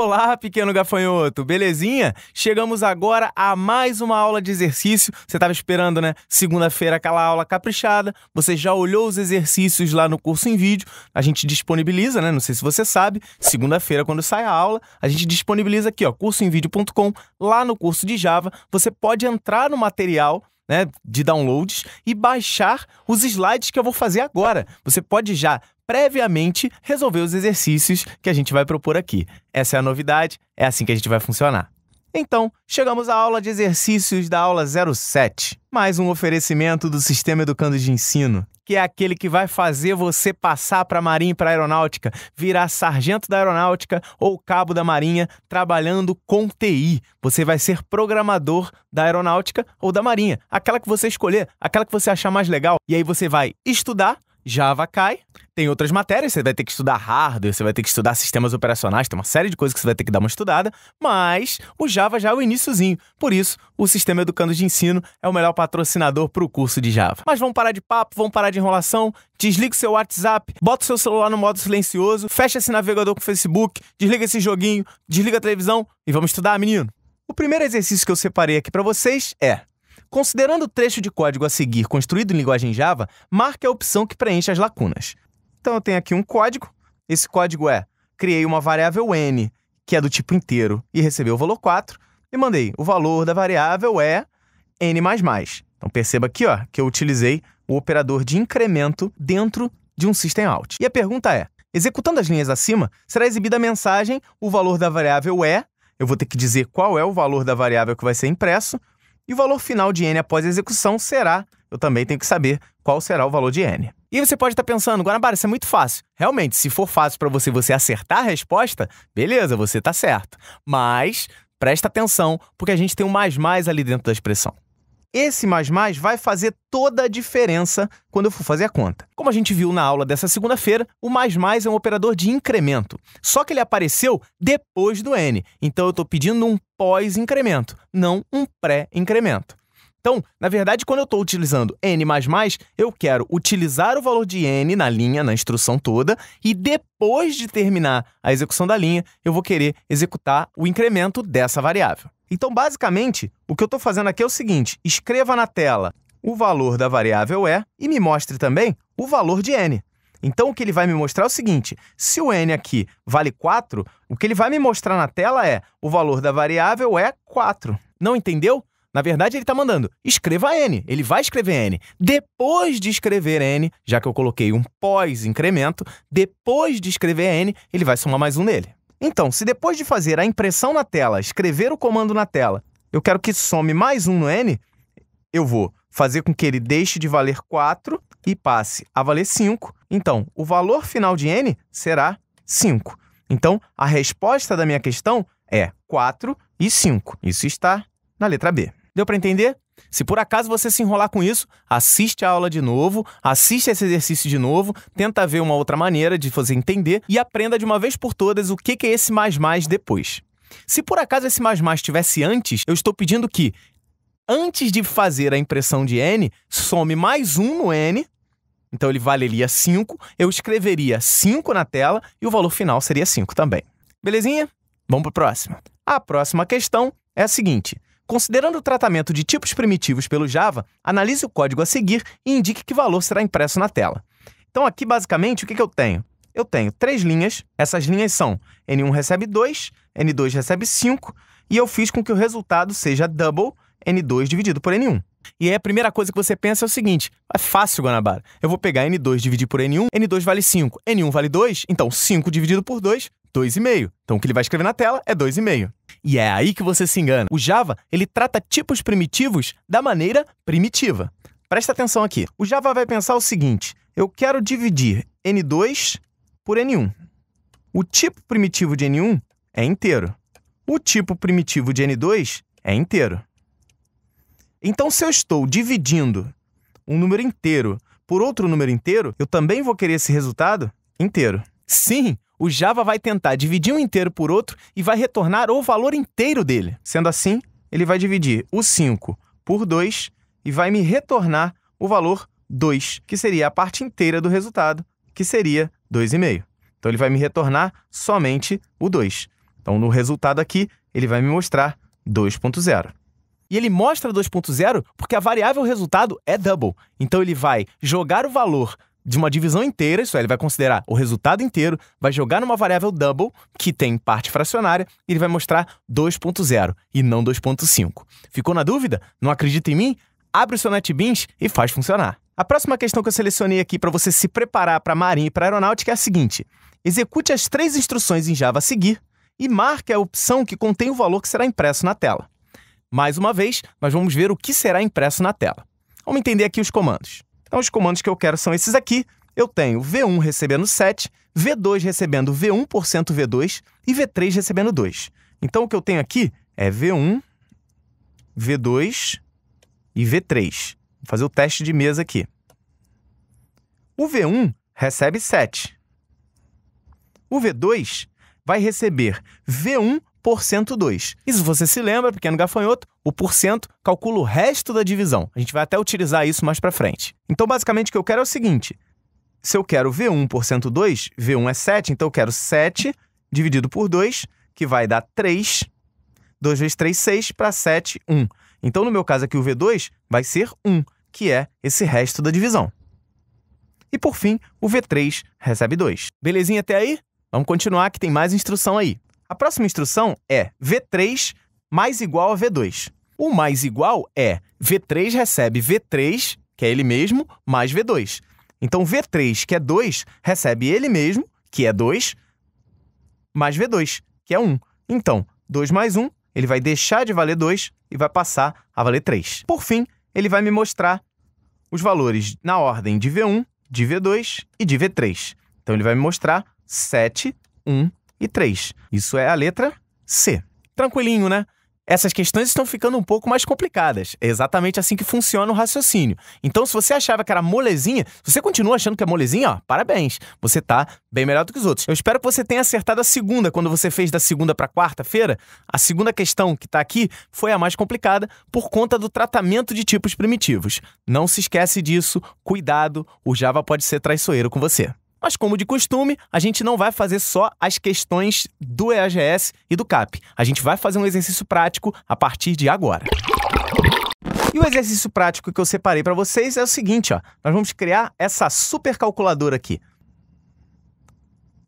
Olá, pequeno gafanhoto, belezinha? Chegamos agora a mais uma aula de exercício. Você estava esperando, né? Segunda-feira, aquela aula caprichada. Você já olhou os exercícios lá no curso em vídeo. A gente disponibiliza, né? Não sei se você sabe. Segunda-feira, quando sai a aula, a gente disponibiliza aqui, ó, cursoemvideo.com, lá no curso de Java. Você pode entrar no material, né, de downloads e baixar os slides que eu vou fazer agora. Você pode já previamente resolver os exercícios que a gente vai propor aqui. Essa é a novidade, é assim que a gente vai funcionar. Então, chegamos à aula de exercícios da aula 07. Mais um oferecimento do Sistema Educando de Ensino, que é aquele que vai fazer você passar para a Marinha e para a Aeronáutica, virar sargento da Aeronáutica ou cabo da Marinha trabalhando com TI. Você vai ser programador da Aeronáutica ou da Marinha, aquela que você escolher, aquela que você achar mais legal. E aí você vai estudar Java cai, tem outras matérias, você vai ter que estudar hardware, você vai ter que estudar sistemas operacionais, tem uma série de coisas que você vai ter que dar uma estudada, mas o Java já é o iniciozinho. Por isso, o Sistema Educando de Ensino é o melhor patrocinador para o curso de Java. Mas vamos parar de papo, vamos parar de enrolação, desliga o seu WhatsApp, bota o seu celular no modo silencioso, fecha esse navegador com o Facebook, desliga esse joguinho, desliga a televisão e vamos estudar, menino. O primeiro exercício que eu separei aqui para vocês é: considerando o trecho de código a seguir construído em linguagem Java, marque a opção que preenche as lacunas. Então eu tenho aqui um código. Esse código é: criei uma variável n, que é do tipo inteiro, e recebeu o valor 4, e mandei o valor da variável é n++. Então perceba aqui, ó, que eu utilizei o operador de incremento dentro de um system_out. E a pergunta é: executando as linhas acima, será exibida a mensagem o valor da variável é, eu vou ter que dizer qual é o valor da variável que vai ser impresso, e o valor final de n após a execução será, eu também tenho que saber qual será o valor de n. E aí você pode estar pensando, Guanabara, isso é muito fácil. Realmente, se for fácil para você acertar a resposta, beleza, você está certo. Mas presta atenção, porque a gente tem um mais ali dentro da expressão. Esse mais vai fazer toda a diferença quando eu for fazer a conta. Como a gente viu na aula dessa segunda-feira, o mais é um operador de incremento. Só que ele apareceu depois do n. Então, eu estou pedindo um pós-incremento, não um pré-incremento. Então, na verdade, quando eu estou utilizando n++, eu quero utilizar o valor de n na linha, na instrução toda, e depois de terminar a execução da linha, eu vou querer executar o incremento dessa variável. Então, basicamente, o que eu estou fazendo aqui é o seguinte: escreva na tela o valor da variável é e me mostre também o valor de n. Então, o que ele vai me mostrar é o seguinte: se o n aqui vale 4, o que ele vai me mostrar na tela é o valor da variável é 4. Não entendeu? Na verdade, ele está mandando, escreva n. Ele vai escrever n. Depois de escrever n, já que eu coloquei um pós-incremento, depois de escrever n, ele vai somar mais um nele. Então, se depois de fazer a impressão na tela, escrever o comando na tela, eu quero que some mais um no n, eu vou fazer com que ele deixe de valer 4 e passe a valer 5. Então, o valor final de n será 5. Então, a resposta da minha questão é 4 e 5. Isso está na letra B. Deu para entender? Se por acaso você se enrolar com isso, assiste a aula de novo, assiste esse exercício de novo, tenta ver uma outra maneira de você entender e aprenda de uma vez por todas o que é esse mais depois. Se por acaso esse mais estivesse antes, eu estou pedindo que, antes de fazer a impressão de n, some mais um no n, então ele valeria 5, eu escreveria 5 na tela e o valor final seria 5 também. Belezinha? Vamos para a próxima. A próxima questão é a seguinte: considerando o tratamento de tipos primitivos pelo Java, analise o código a seguir e indique que valor será impresso na tela. Então, aqui, basicamente, o que eu tenho? Eu tenho 3 linhas. Essas linhas são N1 recebe 2, N2 recebe 5, e eu fiz com que o resultado seja double N2 dividido por N1. E aí, a primeira coisa que você pensa é o seguinte: é fácil, Guanabara. Eu vou pegar N2 dividir por N1, N2 vale 5, N1 vale 2, então 5 dividido por 2, 2,5. Então, o que ele vai escrever na tela é 2,5. E é aí que você se engana. O Java, ele trata tipos primitivos da maneira primitiva. Presta atenção aqui. O Java vai pensar o seguinte: eu quero dividir N2 por N1. O tipo primitivo de N1 é inteiro. O tipo primitivo de N2 é inteiro. Então, se eu estou dividindo um número inteiro por outro número inteiro, eu também vou querer esse resultado inteiro. Sim, o Java vai tentar dividir um inteiro por outro e vai retornar o valor inteiro dele. Sendo assim, ele vai dividir o 5 por 2 e vai me retornar o valor 2, que seria a parte inteira do resultado, que seria 2,5. Então, ele vai me retornar somente o 2. Então, no resultado aqui, ele vai me mostrar 2.0. E ele mostra 2.0 porque a variável resultado é double. Então, ele vai jogar o valor de uma divisão inteira, isso é, ele vai considerar o resultado inteiro, vai jogar numa variável double, que tem parte fracionária, e ele vai mostrar 2.0 e não 2.5. Ficou na dúvida? Não acredita em mim? Abre o seu NetBeans e faz funcionar. A próxima questão que eu selecionei aqui para você se preparar para a Marinha e para a Aeronáutica é a seguinte: execute as 3 instruções em Java a seguir e marque a opção que contém o valor que será impresso na tela. Mais uma vez, nós vamos ver o que será impresso na tela. Vamos entender aqui os comandos. Então, os comandos que eu quero são esses aqui. Eu tenho V1 recebendo 7, V2 recebendo V1% V2 e V3 recebendo 2. Então, o que eu tenho aqui é V1, V2 e V3. Vou fazer o teste de mesa aqui. O V1 recebe 7. O V2 vai receber V1% 2. E se você se lembra, pequeno gafanhoto, o porcento calcula o resto da divisão. A gente vai até utilizar isso mais para frente. Então, basicamente, o que eu quero é o seguinte. Se eu quero V1% 2, V1 é 7, então eu quero 7 dividido por 2, que vai dar 3. 2 vezes 3, 6, para 7, 1. Então, no meu caso aqui, o V2 vai ser 1, que é esse resto da divisão. E, por fim, o V3 recebe 2. Belezinha até aí? Vamos continuar, que tem mais instrução aí. A próxima instrução é V3 mais igual a V2. O mais igual é V3 recebe V3, que é ele mesmo, mais V2. Então, V3, que é 2, recebe ele mesmo, que é 2, mais V2, que é 1. Então, 2 mais 1, ele vai deixar de valer 2 e vai passar a valer 3. Por fim, ele vai me mostrar os valores na ordem de V1, de V2 e de V3. Então, ele vai me mostrar 7, 1 e 3. Isso é a letra C. Tranquilinho, né? Essas questões estão ficando um pouco mais complicadas. É exatamente assim que funciona o raciocínio. Então, se você achava que era molezinha, se você continua achando que é molezinha, ó, parabéns. Você tá bem melhor do que os outros. Eu espero que você tenha acertado a segunda, quando você fez da segunda para quarta-feira. A segunda questão que está aqui foi a mais complicada por conta do tratamento de tipos primitivos. Não se esquece disso. Cuidado, o Java pode ser traiçoeiro com você. Mas, como de costume, a gente não vai fazer só as questões do EAGS e do CAP. A gente vai fazer um exercício prático a partir de agora. E o exercício prático que eu separei para vocês é o seguinte, ó. Nós vamos criar essa super calculadora aqui.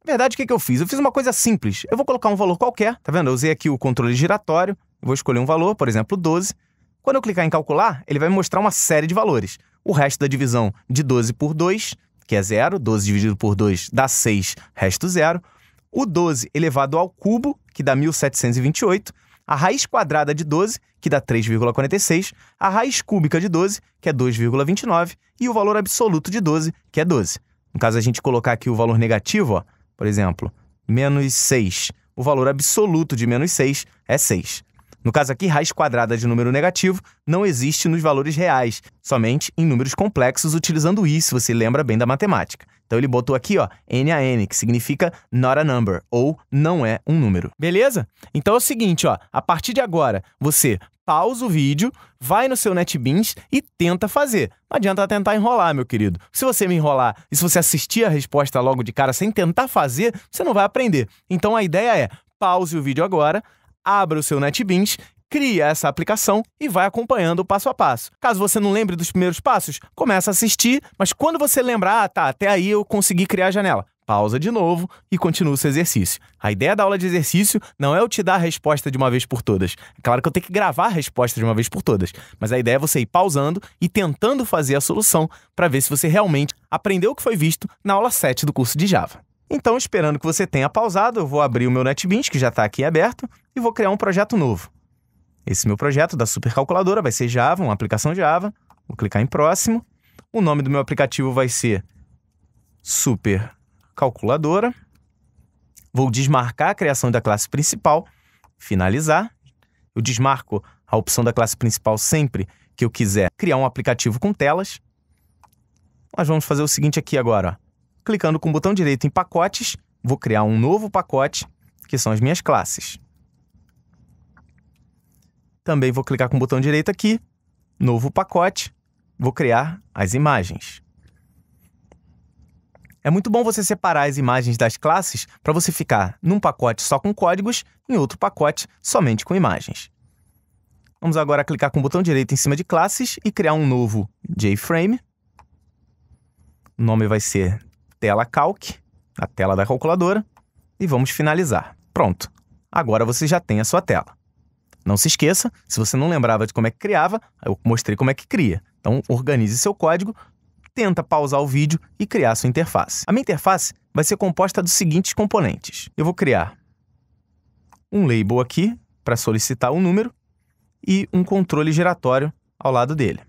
Na verdade, o que eu fiz? Eu fiz uma coisa simples. Eu vou colocar um valor qualquer, tá vendo? Eu usei aqui o controle giratório. Eu vou escolher um valor, por exemplo, 12. Quando eu clicar em calcular, ele vai me mostrar uma série de valores. O resto da divisão de 12 por 2... que é 0, 12 dividido por 2 dá 6, resto 0. O 12 elevado ao cubo, que dá 1728. A raiz quadrada de 12, que dá 3,46. A raiz cúbica de 12, que é 2,29. E o valor absoluto de 12, que é 12. No caso, a gente colocar aqui o valor negativo, ó, por exemplo, menos 6. O valor absoluto de menos 6 é 6. No caso aqui, raiz quadrada de número negativo não existe nos valores reais, somente em números complexos utilizando i, se você lembra bem da matemática. Então ele botou aqui, ó, n a n, que significa not a number, ou não é um número. Beleza? Então é o seguinte, ó, a partir de agora, você pausa o vídeo, vai no seu NetBeans e tenta fazer. Não adianta tentar enrolar, meu querido. Se você me enrolar e se você assistir a resposta logo de cara sem tentar fazer, você não vai aprender. Então a ideia é, pause o vídeo agora, abra o seu NetBeans, cria essa aplicação e vai acompanhando o passo a passo. Caso você não lembre dos primeiros passos, começa a assistir, mas quando você lembrar, tá, até aí eu consegui criar a janela. Pausa de novo e continua o seu exercício. A ideia da aula de exercício não é eu te dar a resposta de uma vez por todas. É claro que eu tenho que gravar a resposta de uma vez por todas, mas a ideia é você ir pausando e tentando fazer a solução para ver se você realmente aprendeu o que foi visto na aula 7 do curso de Java. Então, esperando que você tenha pausado, eu vou abrir o meu NetBeans, que já está aqui aberto, e vou criar um projeto novo. Esse meu projeto da supercalculadora vai ser Java, uma aplicação Java. Vou clicar em próximo. O nome do meu aplicativo vai ser Supercalculadora. Vou desmarcar a criação da classe principal, finalizar. Eu desmarco a opção da classe principal sempre que eu quiser criar um aplicativo com telas. Nós vamos fazer o seguinte aqui agora, ó. Clicando com o botão direito em pacotes, vou criar um novo pacote, que são as minhas classes. Também vou clicar com o botão direito aqui, novo pacote, vou criar as imagens. É muito bom você separar as imagens das classes para você ficar num pacote só com códigos e em outro pacote somente com imagens. Vamos agora clicar com o botão direito em cima de classes e criar um novo JFrame. O nome vai ser Tela Calc, a tela da calculadora, e vamos finalizar. Pronto, agora você já tem a sua tela. Não se esqueça, se você não lembrava de como é que criava, eu mostrei como é que cria. Então, organize seu código, tenta pausar o vídeo e criar sua interface. A minha interface vai ser composta dos seguintes componentes. Eu vou criar um label aqui para solicitar um número e um controle giratório ao lado dele.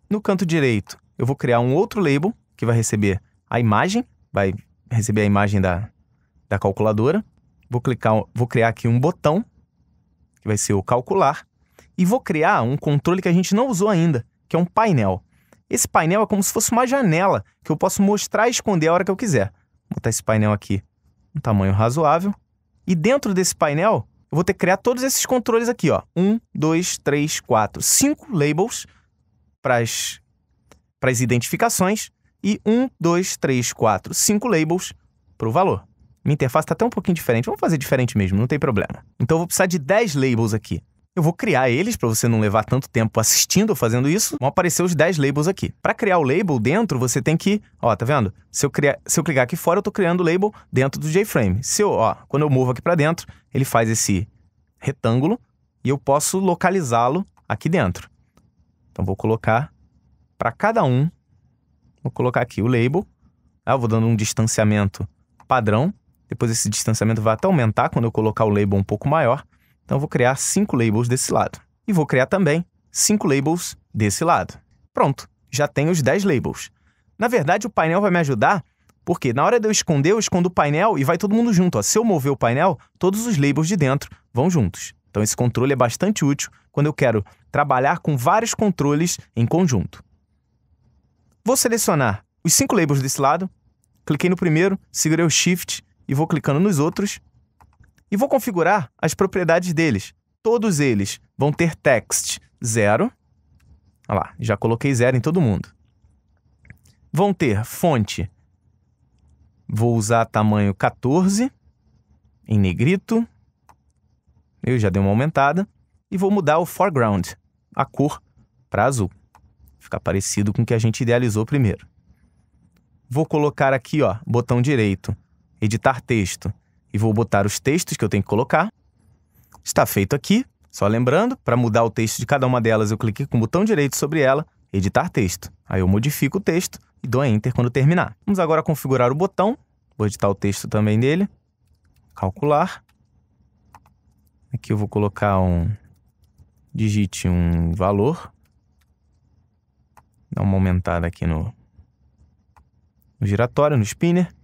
No canto direito, eu vou criar um outro label que vai receber a imagem, vai receber a imagem da calculadora. Vou criar aqui um botão, que vai ser o calcular, e vou criar um controle que a gente não usou ainda, que é um painel. Esse painel é como se fosse uma janela, que eu posso mostrar e esconder a hora que eu quiser. Vou botar esse painel aqui um tamanho razoável. E dentro desse painel, eu vou ter que criar todos esses controles aqui, ó. 1, 2, 3, 4, 5 labels para as identificações e 1, 2, 3, 4, 5 labels para o valor. Minha interface está até um pouquinho diferente. Vamos fazer diferente mesmo, não tem problema. Então, eu vou precisar de 10 labels aqui. Eu vou criar eles, para você não levar tanto tempo assistindo ou fazendo isso. Vão aparecer os 10 labels aqui. Para criar o label dentro, você tem que... Ó, tá vendo? Se eu clicar aqui fora, eu estou criando o label dentro do JFrame. Quando eu movo aqui para dentro, ele faz esse retângulo e eu posso localizá-lo aqui dentro. Então, vou colocar para cada um. Vou colocar aqui o label. Eu vou dando um distanciamento padrão. Depois esse distanciamento vai até aumentar quando eu colocar o label um pouco maior. Então, eu vou criar 5 labels desse lado. E vou criar também 5 labels desse lado. Pronto, já tenho os 10 labels. Na verdade, o painel vai me ajudar, porque na hora de eu escondo o painel e vai todo mundo junto. Ó. Se eu mover o painel, todos os labels de dentro vão juntos. Então, esse controle é bastante útil quando eu quero trabalhar com vários controles em conjunto. Vou selecionar os 5 labels desse lado, cliquei no primeiro, segurei o Shift e vou clicando nos outros. E vou configurar as propriedades deles. Todos eles vão ter text 0. Olha lá, já coloquei 0 em todo mundo. Vão ter fonte. Vou usar tamanho 14, em negrito. Eu já dei uma aumentada. E vou mudar o foreground, a cor, para azul. Ficar parecido com o que a gente idealizou primeiro. Vou colocar aqui, ó, botão direito, editar texto. E vou botar os textos que eu tenho que colocar. Está feito aqui. Só lembrando, para mudar o texto de cada uma delas, eu cliquei com o botão direito sobre ela, editar texto. Aí eu modifico o texto e dou Enter quando terminar. Vamos agora configurar o botão. Vou editar o texto também dele. Calcular. Aqui eu vou colocar digite um valor. Dá uma aumentada aqui no giratório, no spinner.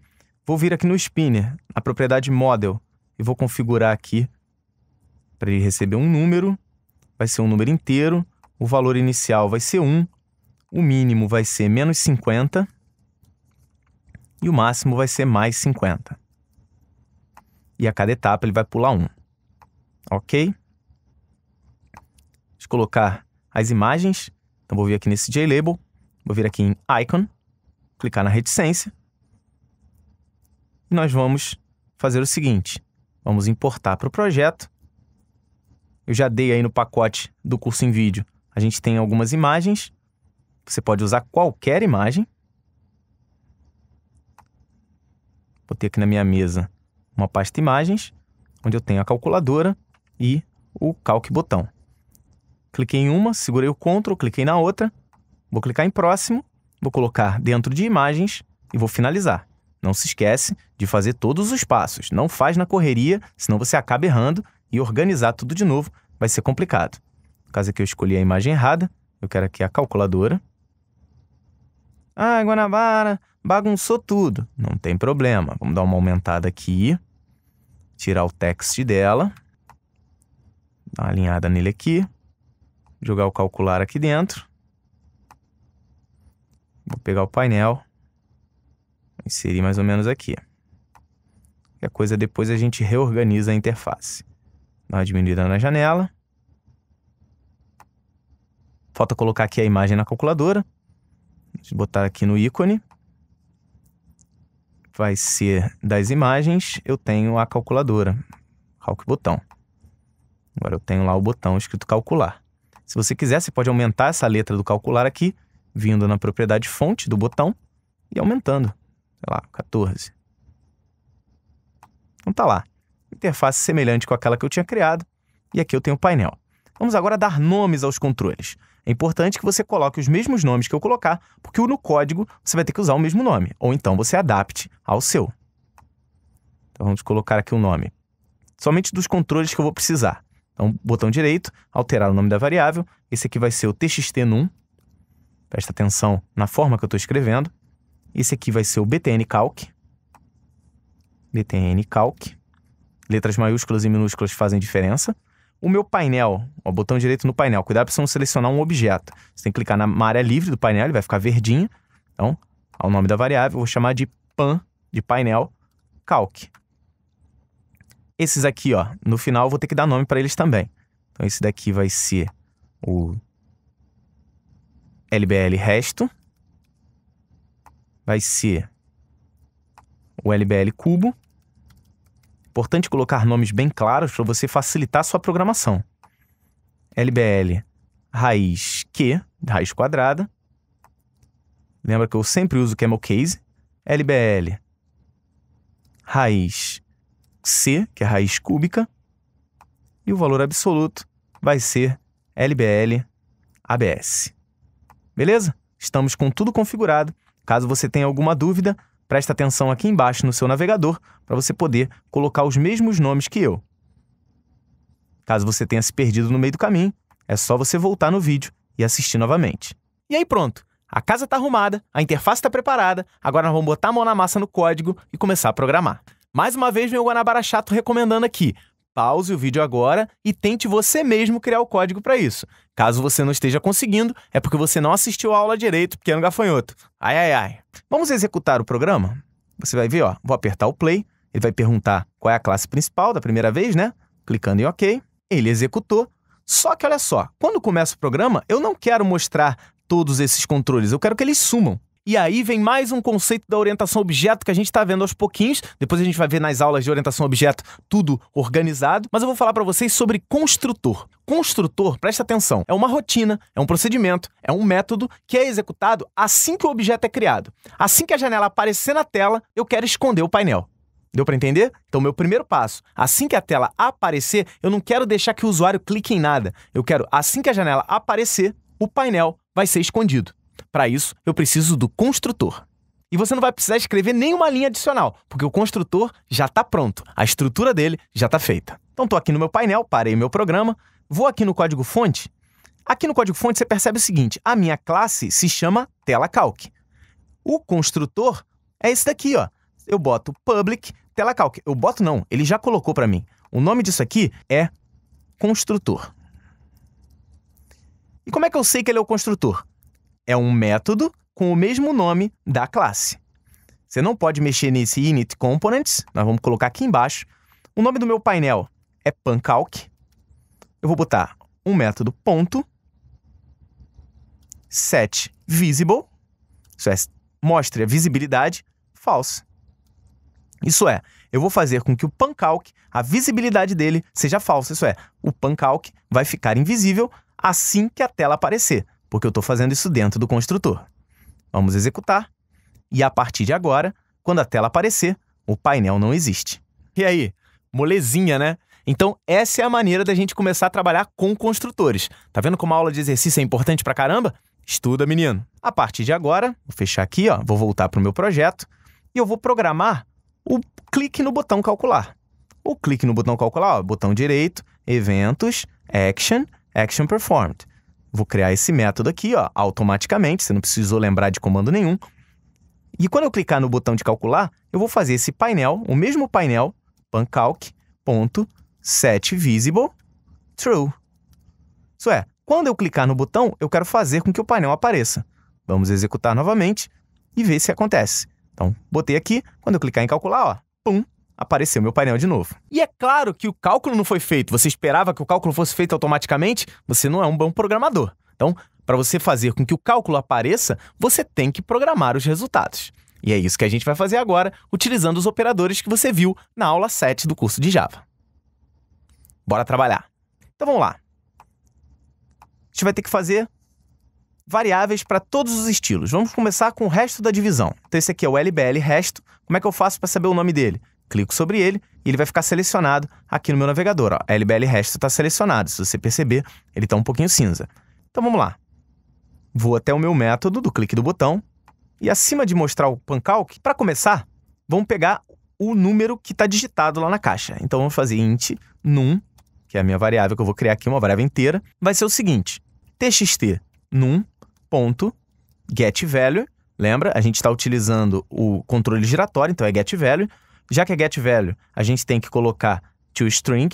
Vou vir aqui no spinner, na propriedade model, e vou configurar aqui para ele receber um número. Vai ser um número inteiro. O valor inicial vai ser 1. O mínimo vai ser menos 50. E o máximo vai ser mais 50. E a cada etapa ele vai pular 1. Ok? Deixa eu colocar as imagens. Então vou vir aqui nesse JLabel. Vou vir aqui em Icon. Clicar na reticência. E nós vamos fazer o seguinte. Vamos importar para o projeto. Eu já dei aí no pacote do curso em vídeo. A gente tem algumas imagens. Você pode usar qualquer imagem. Vou ter aqui na minha mesa uma pasta imagens, onde eu tenho a calculadora e o Calc botão. Cliquei em uma, segurei o Ctrl, cliquei na outra. Vou clicar em próximo, vou colocar dentro de imagens e vou finalizar. Não se esquece de fazer todos os passos. Não faz na correria, senão você acaba errando e organizar tudo de novo vai ser complicado. No caso aqui eu escolhi a imagem errada, eu quero aqui a calculadora. Ah, Guanabara, bagunçou tudo. Não tem problema, vamos dar uma aumentada aqui. Tirar o text dela. Dar uma alinhada nele aqui. Jogar o calcular aqui dentro. Vou pegar o painel. Inserir mais ou menos aqui. Qualquer coisa depois a gente reorganiza a interface. Dá uma diminuída na janela. Falta colocar aqui a imagem na calculadora. Deixa eu botar aqui no ícone. Vai ser das imagens, eu tenho a calculadora, calque botão. Agora eu tenho lá o botão escrito calcular. Se você quiser, você pode aumentar essa letra do calcular aqui, vindo na propriedade fonte do botão e aumentando, sei lá, 14. Então tá lá, interface semelhante com aquela que eu tinha criado, e aqui eu tenho o painel. Vamos agora dar nomes aos controles. É importante que você coloque os mesmos nomes que eu colocar, porque no código você vai ter que usar o mesmo nome, ou então você adapte ao seu. Então vamos colocar aqui o nome, somente dos controles que eu vou precisar. Então, botão direito, alterar o nome da variável, esse aqui vai ser o txt_num, presta atenção na forma que eu estou escrevendo. Esse aqui vai ser o btncalc, letras maiúsculas e minúsculas fazem diferença. O meu painel, ó, botão direito no painel, cuidado para você não selecionar um objeto. Você tem que clicar na área livre do painel, ele vai ficar verdinho. Então, ao nome da variável, eu vou chamar de pan, de painel, calc. Esses aqui, ó, no final, eu vou ter que dar nome para eles também. Então, esse daqui vai ser o LBL resto, vai ser o LBL cubo. Importante colocar nomes bem claros para você facilitar a sua programação. LBL raiz Q, raiz quadrada. Lembra que eu sempre uso camel case. LBL raiz C, que é raiz cúbica. E o valor absoluto vai ser LBL ABS. Beleza? Estamos com tudo configurado. Caso você tenha alguma dúvida, presta atenção aqui embaixo no seu navegador para você poder colocar os mesmos nomes que eu. Caso você tenha se perdido no meio do caminho, é só você voltar no vídeo e assistir novamente. E aí pronto, a casa está arrumada, a interface está preparada, agora nós vamos botar a mão na massa no código e começar a programar. Mais uma vez, meu Guanabara chato recomendando aqui, pause o vídeo agora e tente você mesmo criar o código para isso. Caso você não esteja conseguindo, é porque você não assistiu a aula direito, pequeno gafanhoto. Ai, ai, ai. Vamos executar o programa? Você vai ver, ó, vou apertar o play, ele vai perguntar qual é a classe principal da primeira vez, né? Clicando em OK, ele executou. Só que olha só, quando começa o programa, eu não quero mostrar todos esses controles, eu quero que eles sumam. E aí vem mais um conceito da orientação a objeto que a gente está vendo aos pouquinhos. Depois a gente vai ver nas aulas de orientação a objeto tudo organizado. Mas eu vou falar para vocês sobre construtor. Construtor, presta atenção, é uma rotina, é um procedimento, é um método que é executado assim que o objeto é criado. Assim que a janela aparecer na tela, eu quero esconder o painel. Deu para entender? Então, meu primeiro passo, assim que a tela aparecer, eu não quero deixar que o usuário clique em nada. Eu quero, assim que a janela aparecer, o painel vai ser escondido. Para isso, eu preciso do construtor. E você não vai precisar escrever nenhuma linha adicional, porque o construtor já está pronto, a estrutura dele já está feita. Então, estou aqui no meu painel, parei meu programa, vou aqui no código-fonte. Aqui no código-fonte você percebe o seguinte, a minha classe se chama TelaCalc. O construtor é esse daqui, ó. Eu boto public TelaCalc. Eu boto não, ele já colocou para mim. O nome disso aqui é construtor. E como é que eu sei que ele é o construtor? É um método com o mesmo nome da classe. Você não pode mexer nesse init components, nós vamos colocar aqui embaixo. O nome do meu painel é pancalc. Eu vou botar um método ponto set visible, isso é, mostre a visibilidade, false. Isso é, eu vou fazer com que o pancalc, a visibilidade dele seja falsa, isso é, o pancalc vai ficar invisível assim que a tela aparecer, porque eu estou fazendo isso dentro do construtor. Vamos executar, e a partir de agora, quando a tela aparecer, o painel não existe. E aí, molezinha, né? Então, essa é a maneira da gente começar a trabalhar com construtores. Tá vendo como a aula de exercício é importante pra caramba? Estuda, menino! A partir de agora, vou fechar aqui, ó, vou voltar para o meu projeto, e eu vou programar o clique no botão calcular. O clique no botão calcular, ó, botão direito, eventos, action performed. Vou criar esse método aqui, ó, automaticamente, você não precisou lembrar de comando nenhum. E quando eu clicar no botão de calcular, eu vou fazer esse painel, o mesmo painel, pancalc.setVisible true. Isso é, quando eu clicar no botão, eu quero fazer com que o painel apareça. Vamos executar novamente e ver se acontece. Então, botei aqui, quando eu clicar em calcular, ó, pum, apareceu meu painel de novo. E é claro que o cálculo não foi feito. Você esperava que o cálculo fosse feito automaticamente? Você não é um bom programador. Então, para você fazer com que o cálculo apareça, você tem que programar os resultados. E é isso que a gente vai fazer agora, utilizando os operadores que você viu na aula 7 do curso de Java. Bora trabalhar. Então vamos lá. A gente vai ter que fazer variáveis para todos os estilos. Vamos começar com o resto da divisão. Então esse aqui é o LBL resto. Como é que eu faço para saber o nome dele? Clico sobre ele e ele vai ficar selecionado aqui no meu navegador. Ó, LBL resto está selecionado. Se você perceber, ele está um pouquinho cinza. Então vamos lá. Vou até o meu método do clique do botão. E acima de mostrar o pancalque, para começar, vamos pegar o número que está digitado lá na caixa. Então vamos fazer int num, que é a minha variável que eu vou criar aqui, uma variável inteira. Vai ser o seguinte, txt num.getValue. Lembra? A gente está utilizando o controle giratório, então é getValue. Já que é getValue, a gente tem que colocar toString,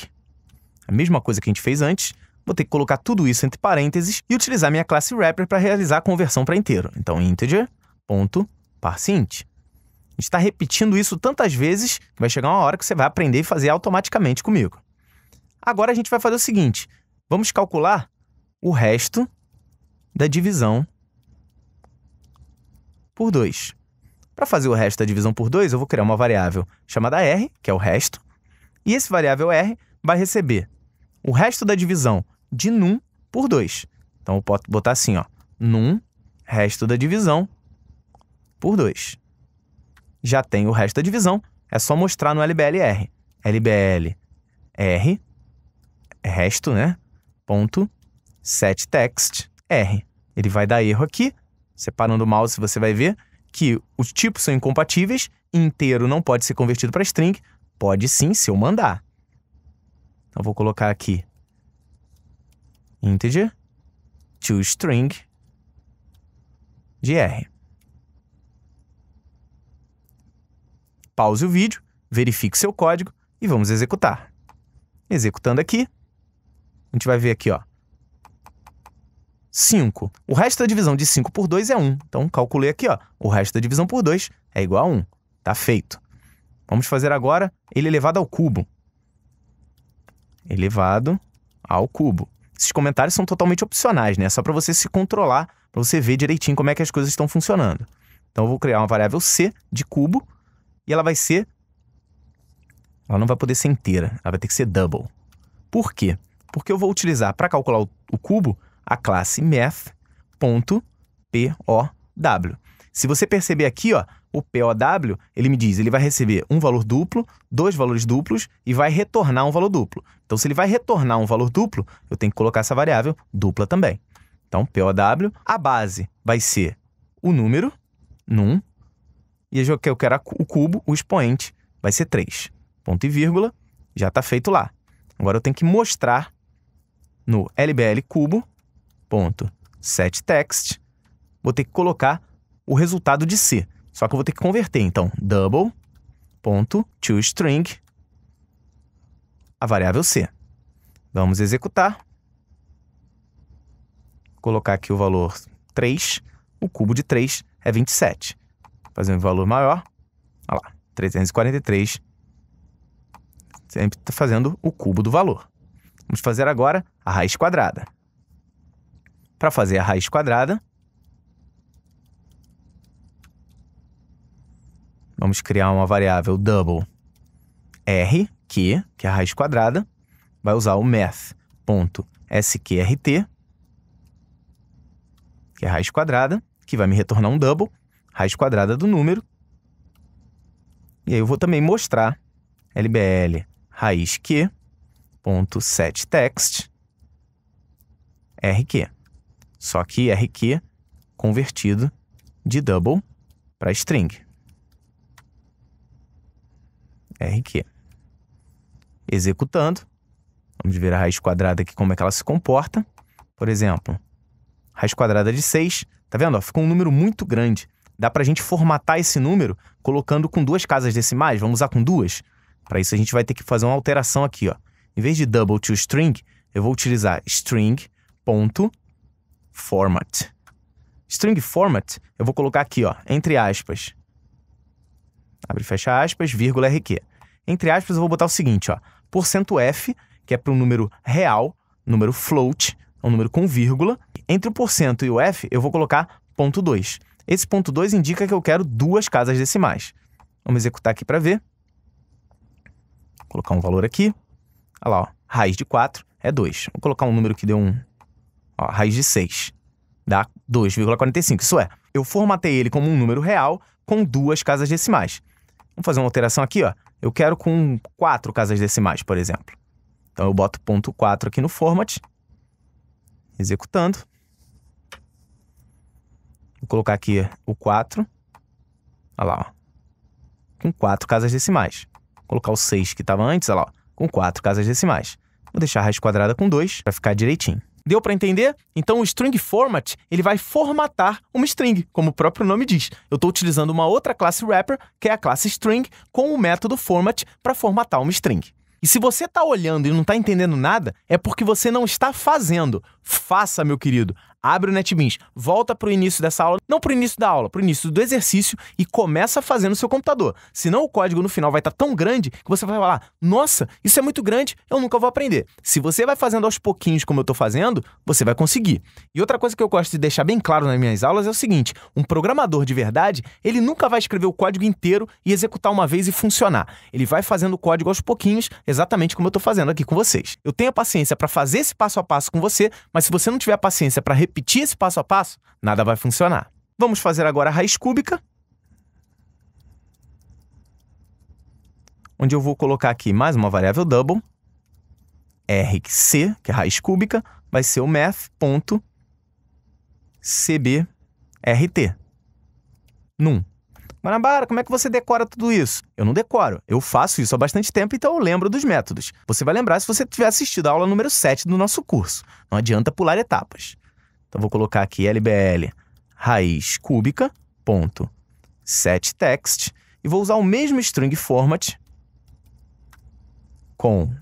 a mesma coisa que a gente fez antes. Vou ter que colocar tudo isso entre parênteses e utilizar minha classe wrapper para realizar a conversão para inteiro. Então integer.parseInt. A gente está repetindo isso tantas vezes que vai chegar uma hora que você vai aprender e fazer automaticamente comigo. Agora a gente vai fazer o seguinte, vamos calcular o resto da divisão por 2. Para fazer o resto da divisão por 2, eu vou criar uma variável chamada r, que é o resto, e esse variável r vai receber o resto da divisão de num por 2. Então eu posso botar assim, ó, num resto da divisão por 2. Já tem o resto da divisão, é só mostrar no LBLR. LBL R, resto, né? Ponto setText R. Ele vai dar erro aqui. Separando o mouse, você vai ver que os tipos são incompatíveis. Inteiro não pode ser convertido para string. Pode sim, se eu mandar. Então, vou colocar aqui integer toString de R. Pause o vídeo, verifique seu código e vamos executar. Executando aqui, a gente vai ver aqui, ó, 5. O resto da divisão de 5 por 2 é 1. Então, calculei aqui, ó, o resto da divisão por 2 é igual a 1. Tá feito. Vamos fazer agora ele elevado ao cubo. Elevado ao cubo. Esses comentários são totalmente opcionais, né? Só para você se controlar, para você ver direitinho como é que as coisas estão funcionando. Então, eu vou criar uma variável c de cubo e ela vai ser... Ela não vai poder ser inteira, ela vai ter que ser double. Por quê? Porque eu vou utilizar, para calcular o cubo, a classe math.pow. Se você perceber aqui, ó, o POW, ele me diz, ele vai receber um valor duplo, 2 valores duplos e vai retornar um valor duplo. Então, se ele vai retornar um valor duplo, eu tenho que colocar essa variável dupla também. Então, POW, a base vai ser o número, num, e eu quero o cubo, o expoente, vai ser 3. Ponto e vírgula, já está feito lá. Agora eu tenho que mostrar no LBL cubo.setText, vou ter que colocar o resultado de C. Só que eu vou ter que converter, então, double.toString, a variável C. Vamos executar. Colocar aqui o valor 3, o cubo de 3 é 27. Fazer um valor maior, olha lá, 343, sempre está fazendo o cubo do valor. Vamos fazer agora a raiz quadrada. Para fazer a raiz quadrada, vamos criar uma variável double r, que é a raiz quadrada, vai usar o math.sqrt, que é a raiz quadrada, que vai me retornar um double, raiz quadrada do número. E aí eu vou também mostrar LBL raiz q.setText rq. Só que rq convertido de double para string. RQ. Executando. Vamos ver a raiz quadrada aqui, como é que ela se comporta. Por exemplo, raiz quadrada de 6. Tá vendo? Ó, ficou um número muito grande. Dá para a gente formatar esse número colocando com 2 casas decimais. Vamos usar com 2? Para isso, a gente vai ter que fazer uma alteração aqui. Ó. Em vez de double to string, eu vou utilizar string.format. String format, eu vou colocar aqui, ó, entre aspas. Abre e fecha aspas, vírgula RQ. Entre aspas, eu vou botar o seguinte, ó, %f, que é para um número real, número float, é um número com vírgula, entre o porcento e o F, eu vou colocar ponto 2. Esse ponto 2 indica que eu quero 2 casas decimais. Vamos executar aqui para ver. Vou colocar um valor aqui. Olha lá, ó, raiz de 4 é 2. Vou colocar um número que deu raiz de 6. Dá 2,45. Isso é, eu formatei ele como um número real com 2 casas decimais. Vamos fazer uma alteração aqui, ó. Eu quero com 4 casas decimais, por exemplo. Então, eu boto ponto 4 aqui no format. Executando. Vou colocar aqui o 4. Olha lá, ó. Com 4 casas decimais. Vou colocar o 6 que estava antes, olha lá, ó, com 4 casas decimais. Vou deixar a raiz quadrada com 2 para ficar direitinho. Deu para entender? Então o string format, ele vai formatar uma string, como o próprio nome diz. Eu estou utilizando uma outra classe wrapper, que é a classe string, com o método format para formatar uma string. E se você está olhando e não está entendendo nada, é porque você não está fazendo. Faça, meu querido. Abre o NetBeans, volta para o início dessa aula, não para o início da aula, para o início do exercício e começa a fazer no seu computador. Senão o código no final vai estar tão grande que você vai falar, nossa, isso é muito grande, eu nunca vou aprender. Se você vai fazendo aos pouquinhos como eu estou fazendo, você vai conseguir. E outra coisa que eu gosto de deixar bem claro nas minhas aulas é o seguinte, um programador de verdade, ele nunca vai escrever o código inteiro e executar uma vez e funcionar. Ele vai fazendo o código aos pouquinhos, exatamente como eu estou fazendo aqui com vocês. Eu tenho a paciência para fazer esse passo a passo com você, mas se você não tiver a paciência para repetir esse passo a passo, nada vai funcionar. Vamos fazer agora a raiz cúbica, onde eu vou colocar aqui mais uma variável double, RC, que é raiz cúbica, vai ser o math.cbrt, num. Guanabara, como é que você decora tudo isso? Eu não decoro, eu faço isso há bastante tempo, então eu lembro dos métodos. Você vai lembrar se você tiver assistido a aula número 7 do nosso curso. Não adianta pular etapas. Então, vou colocar aqui LBL raiz cúbica, ponto, setText, e vou usar o mesmo string format com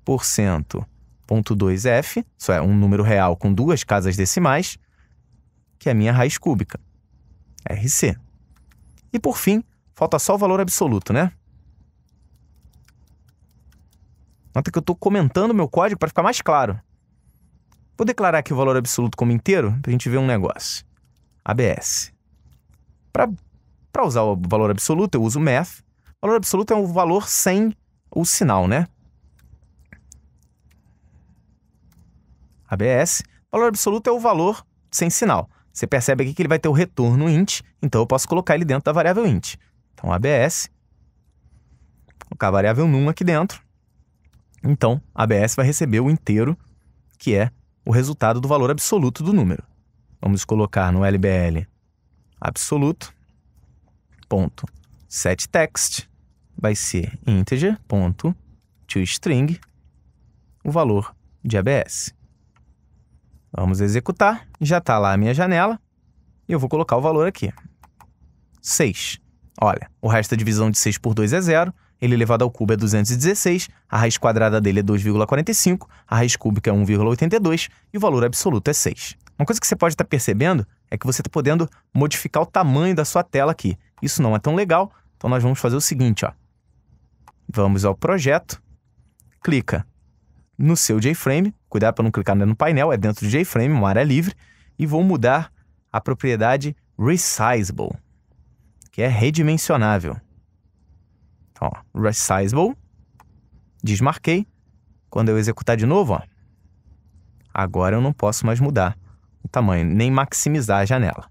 %.2f, isso é, um número real com 2 casas decimais, que é a minha raiz cúbica, RC. E, por fim, falta só o valor absoluto, né? Nota que eu estou comentando o meu código para ficar mais claro. Vou declarar aqui o valor absoluto como inteiro para a gente ver um negócio. ABS. Para usar o valor absoluto, eu uso math. O valor absoluto é o valor sem o sinal, né? ABS. O valor absoluto é o valor sem sinal. Você percebe aqui que ele vai ter o retorno int, então eu posso colocar ele dentro da variável int. Então, ABS. Vou colocar a variável num aqui dentro. Então, ABS vai receber o inteiro, que é o resultado do valor absoluto do número. Vamos colocar no LBL absoluto, ponto, setText, vai ser integer, ponto, toString, o valor de ABS. Vamos executar, já está lá a minha janela, e eu vou colocar o valor aqui. 6. Olha, o resto da divisão de 6 por 2 é 0, ele elevado ao cubo é 216, a raiz quadrada dele é 2,45, a raiz cúbica é 1,82 e o valor absoluto é 6. Uma coisa que você pode estar percebendo é que você está podendo modificar o tamanho da sua tela aqui. Isso não é tão legal, então nós vamos fazer o seguinte, ó. Vamos ao projeto, clica no seu JFrame, cuidado para não clicar no painel, é dentro do JFrame, uma área livre, e vou mudar a propriedade Resizable, que é redimensionável. Então, ó, Resizable, desmarquei. Quando eu executar de novo, ó, agora eu não posso mais mudar o tamanho, nem maximizar a janela.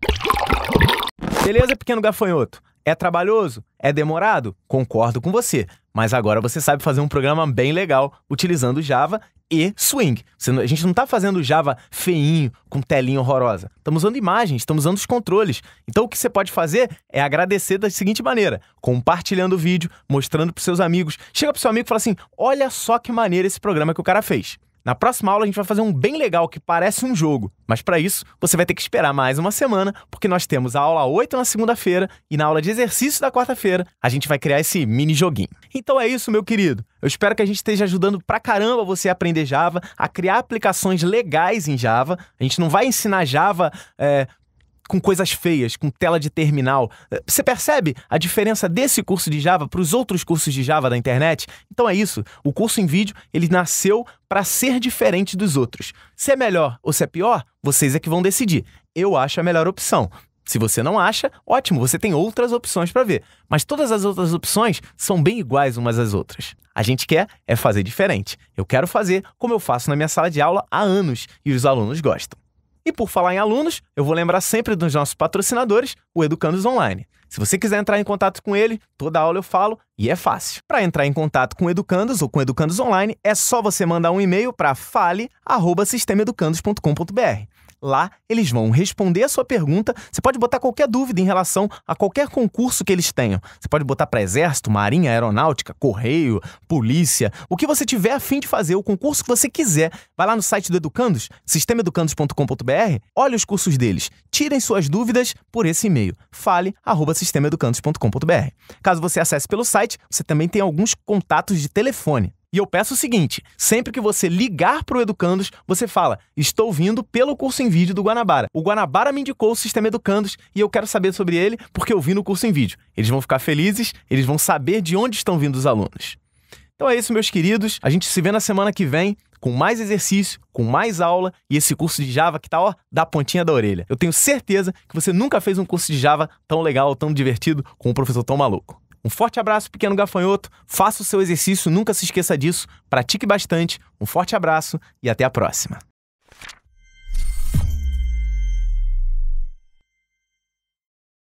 Beleza, pequeno gafanhoto? É trabalhoso? É demorado? Concordo com você. Mas agora você sabe fazer um programa bem legal utilizando Java e Swing. A gente não está fazendo Java feinho, com telinha horrorosa. Estamos usando imagens, estamos usando os controles. Então o que você pode fazer é agradecer da seguinte maneira, compartilhando o vídeo, mostrando para os seus amigos. Chega para o seu amigo e fala assim, olha só que maneiro esse programa que o cara fez. Na próxima aula a gente vai fazer um bem legal que parece um jogo, mas para isso você vai ter que esperar mais uma semana, porque nós temos a aula 8 na segunda-feira e na aula de exercício da quarta-feira a gente vai criar esse mini joguinho. Então é isso, meu querido. Eu espero que a gente esteja ajudando pra caramba você a aprender Java, a criar aplicações legais em Java. A gente não vai ensinar Java com coisas feias, com tela de terminal. Você percebe a diferença desse curso de Java para os outros cursos de Java da internet? Então é isso, o curso em vídeo, ele nasceu para ser diferente dos outros. Se é melhor ou se é pior, vocês é que vão decidir. Eu acho a melhor opção. Se você não acha, ótimo, você tem outras opções para ver. Mas todas as outras opções são bem iguais umas às outras. A gente quer é fazer diferente. Eu quero fazer como eu faço na minha sala de aula há anos e os alunos gostam. E por falar em alunos, eu vou lembrar sempre dos nossos patrocinadores, o Educandos Online. Se você quiser entrar em contato com ele, toda aula eu falo e é fácil. Para entrar em contato com o Educandos ou com o Educandos Online, é só você mandar um e-mail para fale@sistemaeducandos.com.br. Lá, eles vão responder a sua pergunta. Você pode botar qualquer dúvida em relação a qualquer concurso que eles tenham. Você pode botar para Exército, Marinha, Aeronáutica, Correio, Polícia, o que você tiver a fim de fazer, o concurso que você quiser. Vai lá no site do Educandos, sistemaeducandos.com.br, olha os cursos deles. Tirem suas dúvidas por esse e-mail, fale@sistemaeducandos.com.br. Caso você acesse pelo site, você também tem alguns contatos de telefone. E eu peço o seguinte, sempre que você ligar para o Educandos, você fala, estou vindo pelo curso em vídeo do Guanabara. O Guanabara me indicou o Sistema Educandos e eu quero saber sobre ele porque eu vi no curso em vídeo. Eles vão ficar felizes, eles vão saber de onde estão vindo os alunos. Então é isso, meus queridos. A gente se vê na semana que vem com mais exercício, com mais aula e esse curso de Java que tá, da pontinha da orelha. Eu tenho certeza que você nunca fez um curso de Java tão legal, tão divertido, com um professor tão maluco. Um forte abraço, pequeno gafanhoto. Faça o seu exercício, nunca se esqueça disso. Pratique bastante. Um forte abraço e até a próxima.